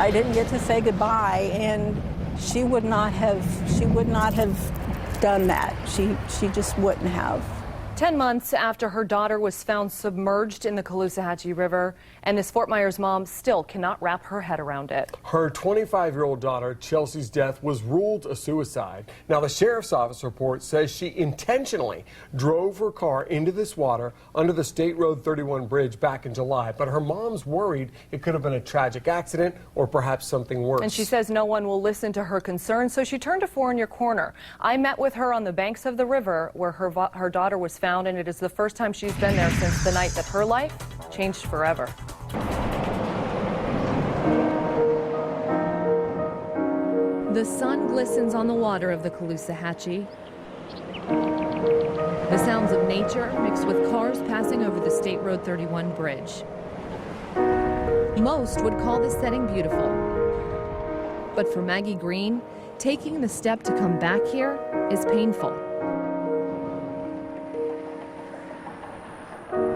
I didn't get to say goodbye, and she would not have done that. She just wouldn't have. 10 months after her daughter was found submerged in the Caloosahatchee River, and this Fort Myers mom still cannot wrap her head around it. Her 25-year-old daughter, Chelsea's death was ruled a suicide. Now, the sheriff's office report says she intentionally drove her car into this water under the State Road 31 bridge back in July, but her mom's worried it could have been a tragic accident or perhaps something worse. And she says no one will listen to her concerns, so she turned to Four in Your Corner. I met with her on the banks of the river where her daughter was found, and it is the first time she's been there since the night that her life changed forever. The sun glistens on the water of the Caloosahatchee. The sounds of nature mixed with cars passing over the State Road 31 bridge. Most would call this setting beautiful. But for Maggie Green, taking the step to come back here is painful.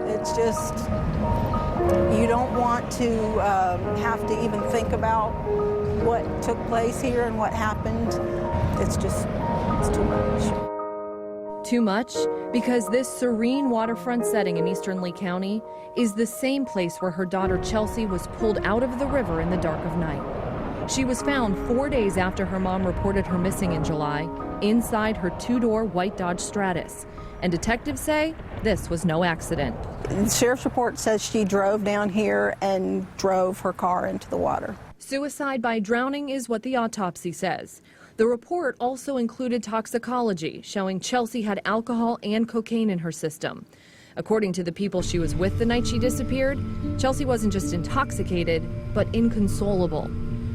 It's just, you don't want to have to even think about what took place here and what happened. It's too much. Too much because this serene waterfront setting in eastern Lee County is the same place where her daughter Chelsea was pulled out of the river in the dark of night. She was found 4 days after her mom reported her missing in July, inside her two-door white Dodge Stratus. And detectives say this was no accident. The sheriff's report says she drove down here and drove her car into the water. Suicide by drowning is what the autopsy says. The report also included toxicology, showing Chelsea had alcohol and cocaine in her system. According to the people she was with the night she disappeared, Chelsea wasn't just intoxicated, but inconsolable.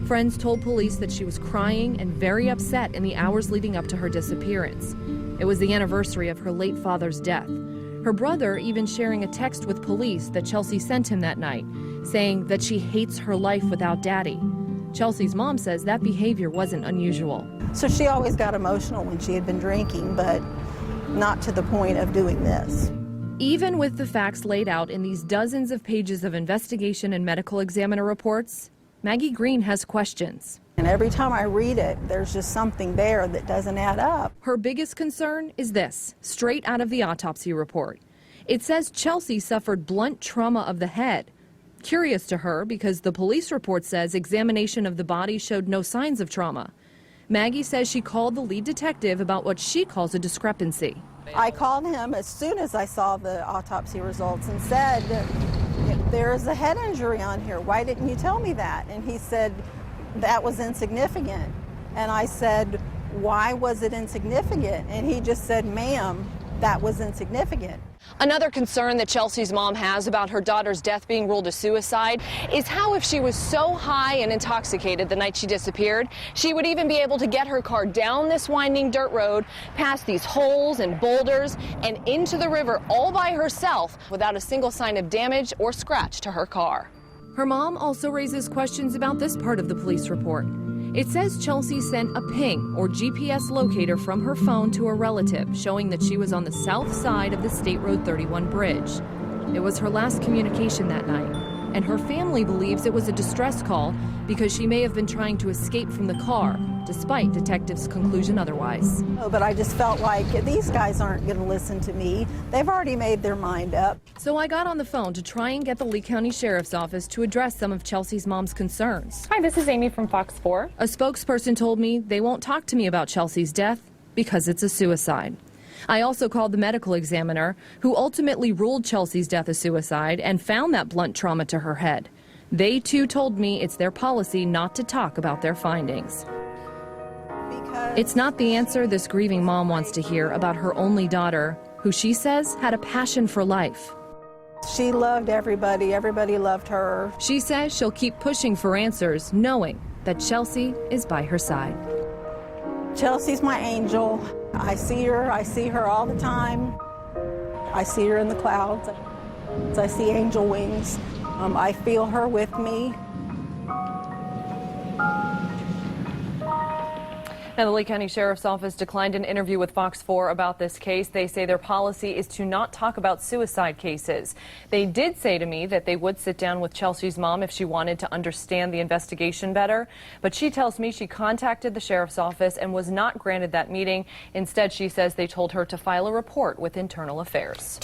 Friends told police that she was crying and very upset in the hours leading up to her disappearance. It was the anniversary of her late father's death. Her brother even sharing a text with police that Chelsea sent him that night, saying that she hates her life without Daddy. Chelsea's mom says that behavior wasn't unusual. So she always got emotional when she had been drinking, but not to the point of doing this. Even with the facts laid out in these dozens of pages of investigation and medical examiner reports, Maggie Green has questions. And every time I read it, there's just something there that doesn't add up. Her biggest concern is this, straight out of the autopsy report. It says Chelsea suffered blunt trauma of the head. Curious to her because the police report says examination of the body showed no signs of trauma. Maggie says she called the lead detective about what she calls a discrepancy. I called him as soon as I saw the autopsy results and said, there is a head injury on here. Why didn't you tell me that? And he said, that was insignificant. And I said, why was it insignificant? And he just said, ma'am, that was insignificant. Another concern that Chelsea's mom has about her daughter's death being ruled a suicide is how if she was so high and intoxicated the night she disappeared, she would even be able to get her car down this winding dirt road, past these holes and boulders, and into the river all by herself without a single sign of damage or scratch to her car. Her mom also raises questions about this part of the police report. It says Chelsea sent a ping or GPS locator from her phone to a relative, showing that she was on the south side of the State Road 31 bridge. It was her last communication that night, and her family believes it was a distress call because she may have been trying to escape from the car, despite detectives' conclusion otherwise. But I just felt like these guys aren't going to listen to me. They've already made their mind up. So I got on the phone to try and get the Lee County Sheriff's Office to address some of Chelsea's mom's concerns. Hi, this is Amy from Fox 4. A spokesperson told me they won't talk to me about Chelsea's death because it's a suicide. I also called the medical examiner, who ultimately ruled Chelsea's death a suicide and found that blunt trauma to her head. They too told me it's their policy not to talk about their findings. It's not the answer this grieving mom wants to hear about her only daughter, who she says had a passion for life. She loved everybody. Everybody loved her. She says she'll keep pushing for answers, knowing that Chelsea is by her side. Chelsea's my angel. I see her all the time. I see her in the clouds. I see angel wings. I feel her with me. Now, the Lee County Sheriff's Office declined an interview with Fox 4 about this case. They say their policy is to not talk about suicide cases. They did say to me that they would sit down with Chelsea's mom if she wanted to understand the investigation better. But she tells me she contacted the Sheriff's Office and was not granted that meeting. Instead, she says they told her to file a report with Internal Affairs.